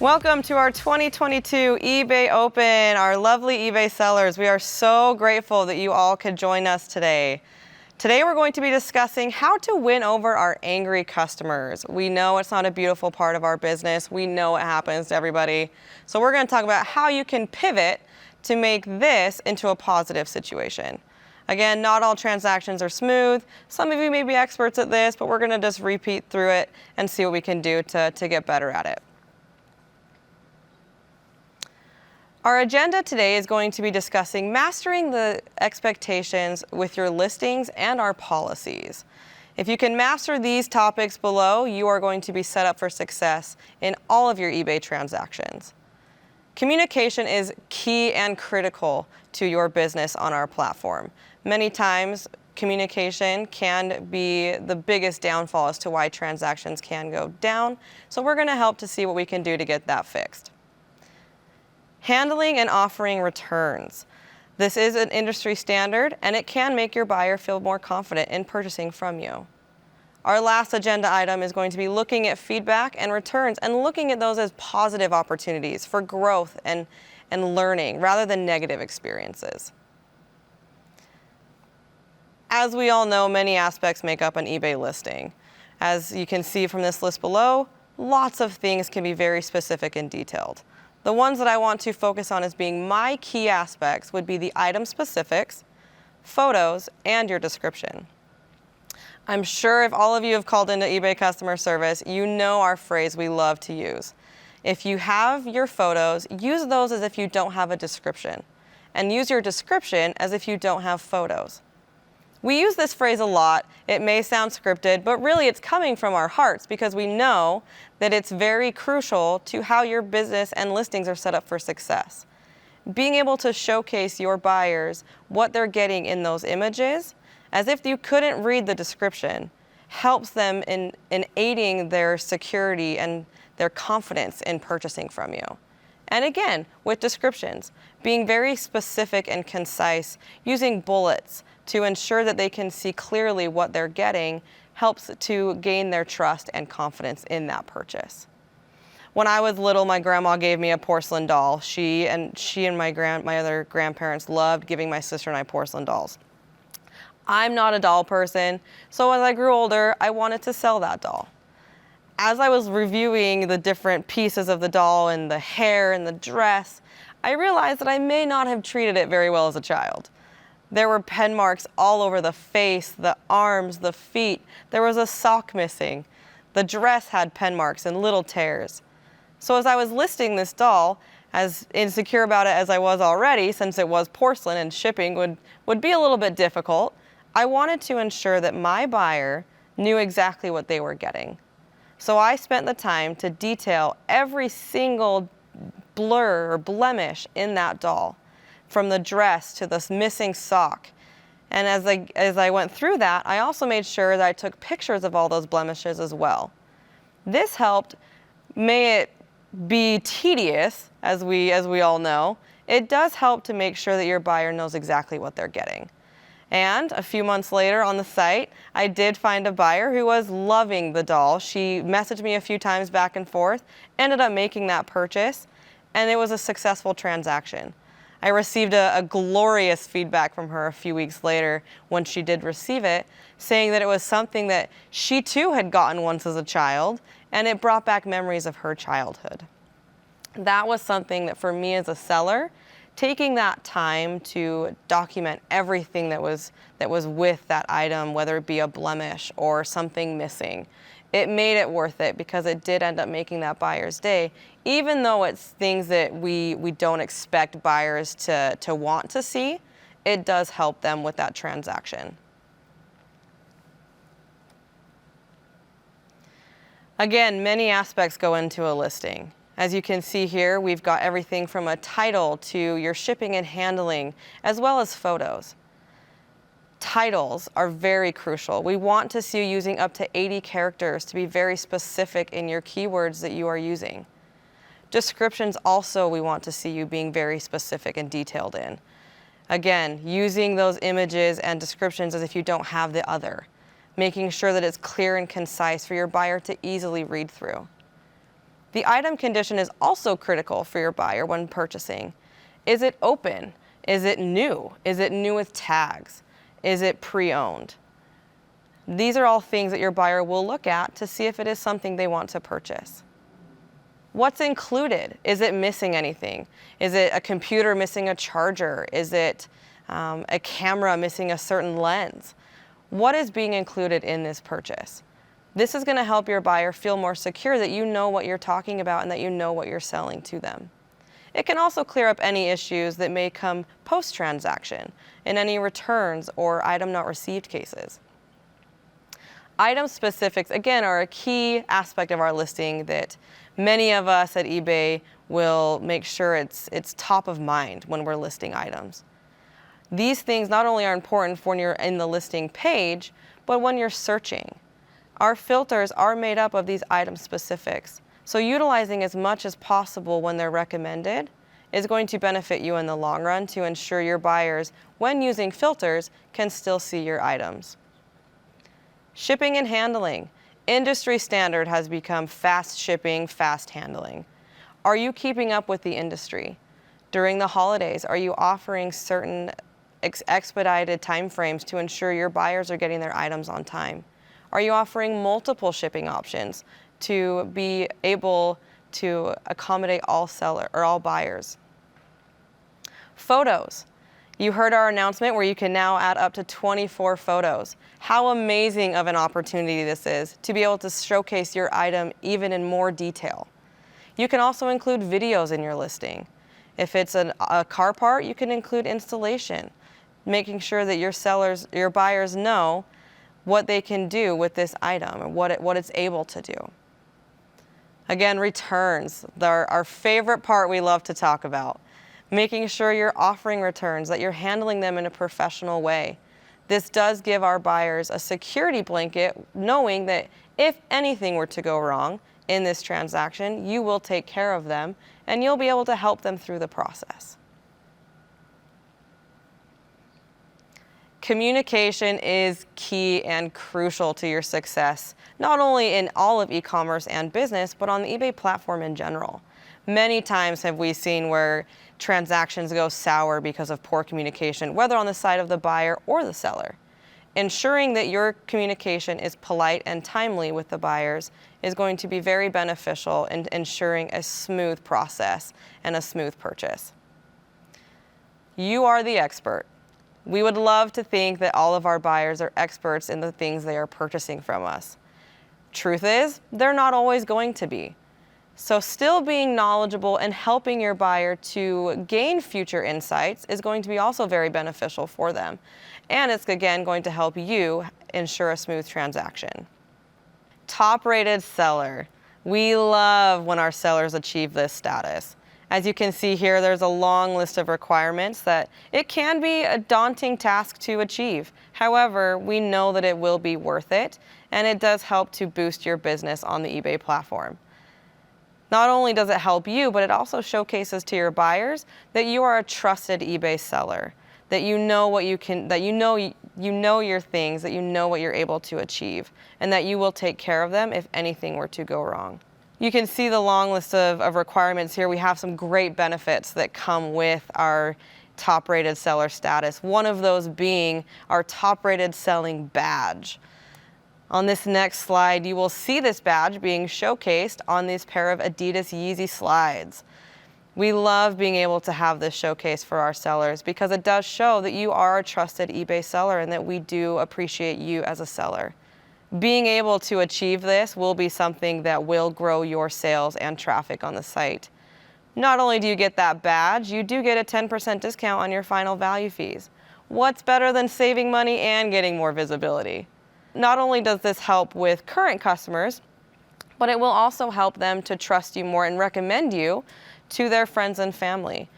Welcome to our 2022 eBay Open, our lovely eBay sellers. We are so grateful that you all could join us today. Today we're going to be discussing how to win over our angry customers. We know it's not a beautiful part of our business. We know it happens to everybody. So we're going to talk about how you can pivot to make this into a positive situation. Again, not all transactions are smooth. Some of you may be experts at this, but we're going to just repeat through it and see what we can do to get better at it. Our agenda today is going to be discussing mastering the expectations with your listings and our policies. If you can master these topics below, you are going to be set up for success in all of your eBay transactions. Communication is key and critical to your business on our platform. Many times, communication can be the biggest downfall as to why transactions can go down, so we're going to help to see what we can do to get that fixed. Handling and offering returns. This is an industry standard, and it can make your buyer feel more confident in purchasing from you. Our last agenda item is going to be looking at feedback and returns and looking at those as positive opportunities for growth and learning rather than negative experiences. As we all know, many aspects make up an eBay listing. As you can see from this list below, lots of things can be very specific and detailed. The ones that I want to focus on as being my key aspects would be the item specifics, photos, and your description. I'm sure if all of you have called into eBay customer service, you know our phrase we love to use. If you have your photos, use those as if you don't have a description, and use your description as if you don't have photos. We use this phrase a lot. It may sound scripted, but really it's coming from our hearts because we know that it's very crucial to how your business and listings are set up for success. Being able to showcase your buyers what they're getting in those images, as if you couldn't read the description, helps them in aiding their security and their confidence in purchasing from you. And again, with descriptions, being very specific and concise, using bullets to ensure that they can see clearly what they're getting helps to gain their trust and confidence in that purchase. When I was little, my grandma gave me a porcelain doll. She and my other grandparents loved giving my sister and I porcelain dolls. I'm not a doll person, so as I grew older, I wanted to sell that doll. As I was reviewing the different pieces of the doll and the hair and the dress, I realized that I may not have treated it very well as a child. There were pen marks all over the face, the arms, the feet. There was a sock missing. The dress had pen marks and little tears. So as I was listing this doll, as insecure about it as I was already, since it was porcelain and shipping would be a little bit difficult, I wanted to ensure that my buyer knew exactly what they were getting. So I spent the time to detail every single blur or blemish in that doll, from the dress to the missing sock. And as I went through that, I also made sure that I took pictures of all those blemishes as well. This helped, may it be tedious, as we all know, it does help to make sure that your buyer knows exactly what they're getting. And a few months later on the site, I did find a buyer who was loving the doll. She messaged me a few times back and forth, ended up making that purchase, and it was a successful transaction. I received a glorious feedback from her a few weeks later when she did receive it, saying that it was something that she too had gotten once as a child, and it brought back memories of her childhood. That was something that for me as a seller, taking that time to document everything that was with that item, whether it be a blemish or something missing, it made it worth it because it did end up making that buyer's day, even though it's things that we don't expect buyers to want to see. It does help them with that transaction. Again, many aspects go into a listing. As you can see here, we've got everything from a title to your shipping and handling, as well as photos. Titles are very crucial. We want to see you using up to 80 characters to be very specific in your keywords that you are using. Descriptions also we want to see you being very specific and detailed in. Again, using those images and descriptions as if you don't have the other, making sure that it's clear and concise for your buyer to easily read through. The item condition is also critical for your buyer when purchasing. Is it open? Is it new? Is it new with tags? Is it pre-owned? These are all things that your buyer will look at to see if it is something they want to purchase. What's included? Is it missing anything? Is it a computer missing a charger? Is it a camera missing a certain lens? What is being included in this purchase? This is going to help your buyer feel more secure that you know what you're talking about and that you know what you're selling to them. It can also clear up any issues that may come post-transaction in any returns or item not received cases. Item specifics, again, are a key aspect of our listing that many of us at eBay will make sure it's top of mind when we're listing items. These things not only are important for when you're in the listing page, but when you're searching. Our filters are made up of these item specifics, so utilizing as much as possible when they're recommended is going to benefit you in the long run to ensure your buyers, when using filters, can still see your items. Shipping and handling. Industry standard has become fast shipping, fast handling. Are you keeping up with the industry? During the holidays, are you offering certain expedited timeframes to ensure your buyers are getting their items on time? Are you offering multiple shipping options to be able to accommodate all buyers? Photos. You heard our announcement where you can now add up to 24 photos. How amazing of an opportunity this is to be able to showcase your item even in more detail. You can also include videos in your listing. If it's a car part, you can include installation, making sure that your buyers know what they can do with this item and what it's able to do. Again, returns. They're our favorite part we love to talk about. Making sure you're offering returns, that you're handling them in a professional way. This does give our buyers a security blanket, knowing that if anything were to go wrong in this transaction, you will take care of them and you'll be able to help them through the process. Communication is key and crucial to your success, not only in all of e-commerce and business, but on the eBay platform in general. Many times have we seen where transactions go sour because of poor communication, whether on the side of the buyer or the seller. Ensuring that your communication is polite and timely with the buyers is going to be very beneficial in ensuring a smooth process and a smooth purchase. You are the expert. We would love to think that all of our buyers are experts in the things they are purchasing from us. Truth is, they're not always going to be. So still being knowledgeable and helping your buyer to gain future insights is going to be also very beneficial for them. And it's again going to help you ensure a smooth transaction. Top-rated seller. We love when our sellers achieve this status. As you can see here, there's a long list of requirements that it can be a daunting task to achieve. However, we know that it will be worth it, and it does help to boost your business on the eBay platform. Not only does it help you, but it also showcases to your buyers that you are a trusted eBay seller, that you know what you can, that you know your things, that you know what you're able to achieve, and that you will take care of them if anything were to go wrong. You can see the long list of requirements here. We have some great benefits that come with our top-rated seller status. One of those being our top-rated selling badge. On this next slide, you will see this badge being showcased on this pair of Adidas Yeezy slides. We love being able to have this showcase for our sellers because it does show that you are a trusted eBay seller and that we do appreciate you as a seller. Being able to achieve this will be something that will grow your sales and traffic on the site. Not only do you get that badge, you do get a 10% discount on your final value fees. What's better than saving money and getting more visibility? Not only does this help with current customers, but it will also help them to trust you more and recommend you to their friends and family.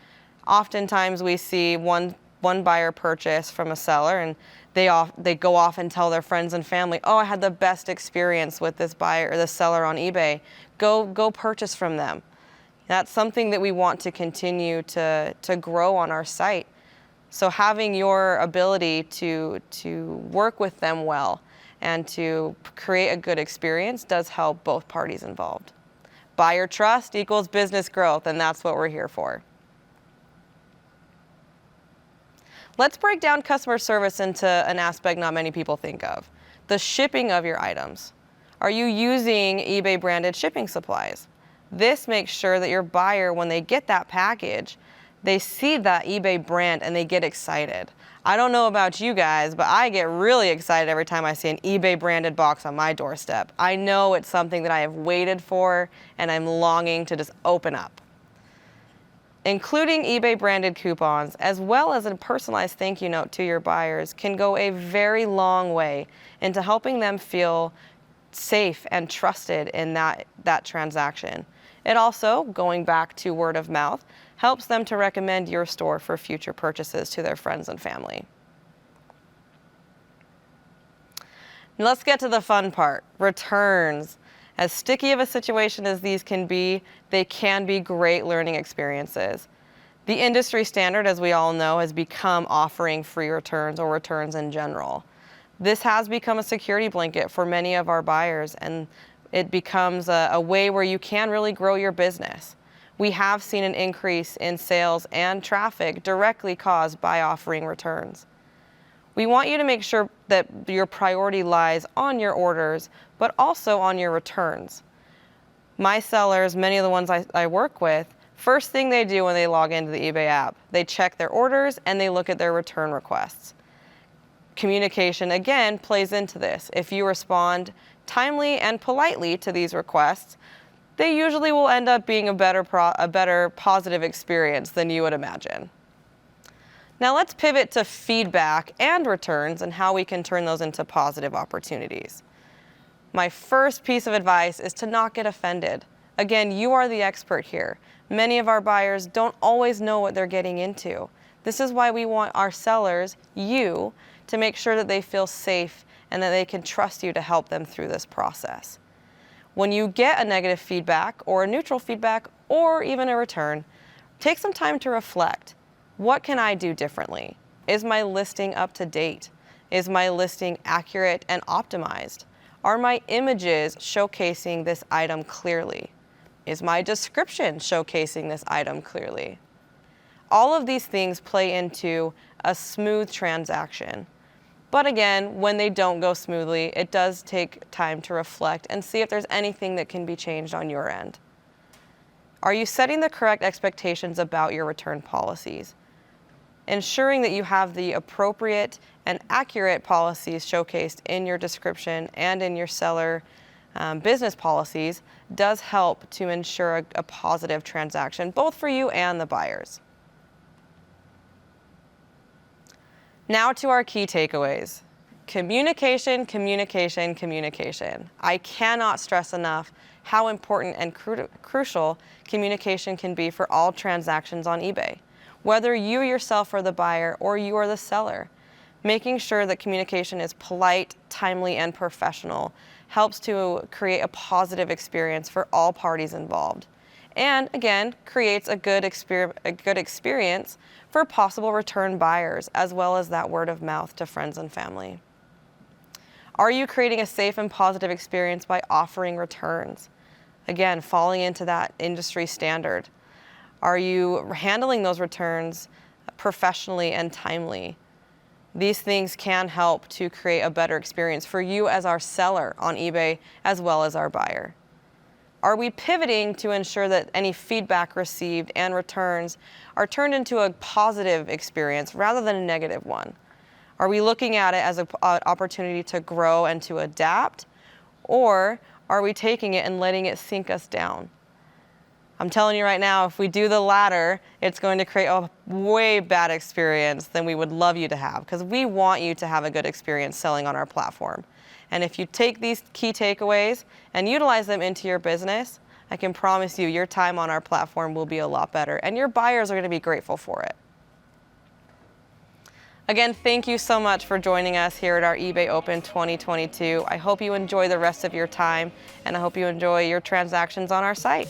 Oftentimes we see one buyer purchase from a seller and they go off and tell their friends and family, oh, I had the best experience with this buyer or this seller on eBay. Go purchase from them. That's something that we want to continue to grow on our site. So having your ability to work with them well and to create a good experience does help both parties involved. Buyer trust equals business growth, and that's what we're here for. Let's break down customer service into an aspect not many people think of: the shipping of your items. Are you using eBay branded shipping supplies? This makes sure that your buyer, when they get that package, they see that eBay brand and they get excited. I don't know about you guys, but I get really excited every time I see an eBay branded box on my doorstep. I know it's something that I have waited for and I'm longing to just open up. Including eBay branded coupons, as well as a personalized thank you note to your buyers, can go a very long way into helping them feel safe and trusted in that transaction. It also, going back to word of mouth, helps them to recommend your store for future purchases to their friends and family. Now let's get to the fun part: returns. As sticky of a situation as these can be, they can be great learning experiences. The industry standard, as we all know, has become offering free returns or returns in general. This has become a security blanket for many of our buyers, and it becomes a way where you can really grow your business. We have seen an increase in sales and traffic directly caused by offering returns. We want you to make sure that your priority lies on your orders, but also on your returns. My sellers, many of the ones I work with, first thing they do when they log into the eBay app, they check their orders and they look at their return requests. Communication, again, plays into this. If you respond timely and politely to these requests, they usually will end up being a better positive experience than you would imagine. Now let's pivot to feedback and returns and how we can turn those into positive opportunities. My first piece of advice is to not get offended. Again, you are the expert here. Many of our buyers don't always know what they're getting into. This is why we want our sellers, you, to make sure that they feel safe and that they can trust you to help them through this process. When you get a negative feedback or a neutral feedback or even a return, take some time to reflect. What can I do differently? Is my listing up to date? Is my listing accurate and optimized? Are my images showcasing this item clearly? Is my description showcasing this item clearly? All of these things play into a smooth transaction. But again, when they don't go smoothly, it does take time to reflect and see if there's anything that can be changed on your end. Are you setting the correct expectations about your return policies? Ensuring that you have the appropriate and accurate policies showcased in your description and in your seller business policies does help to ensure a positive transaction, both for you and the buyers. Now to our key takeaways. Communication, communication, communication. I cannot stress enough how important and crucial communication can be for all transactions on eBay. Whether you yourself are the buyer or you are the seller, making sure that communication is polite, timely, and professional helps to create a positive experience for all parties involved. And again, creates a good experience for possible return buyers, as well as that word of mouth to friends and family. Are you creating a safe and positive experience by offering returns? Again, falling into that industry standard. Are you handling those returns professionally and timely? These things can help to create a better experience for you as our seller on eBay, as well as our buyer. Are we pivoting to ensure that any feedback received and returns are turned into a positive experience rather than a negative one? Are we looking at it as an opportunity to grow and to adapt? Or are we taking it and letting it sink us down? I'm telling you right now, if we do the latter, it's going to create a way bad experience than we would love you to have, because we want you to have a good experience selling on our platform. And if you take these key takeaways and utilize them into your business, I can promise you your time on our platform will be a lot better, and your buyers are going to be grateful for it. Again, thank you so much for joining us here at our eBay Open 2022. I hope you enjoy the rest of your time, and I hope you enjoy your transactions on our site.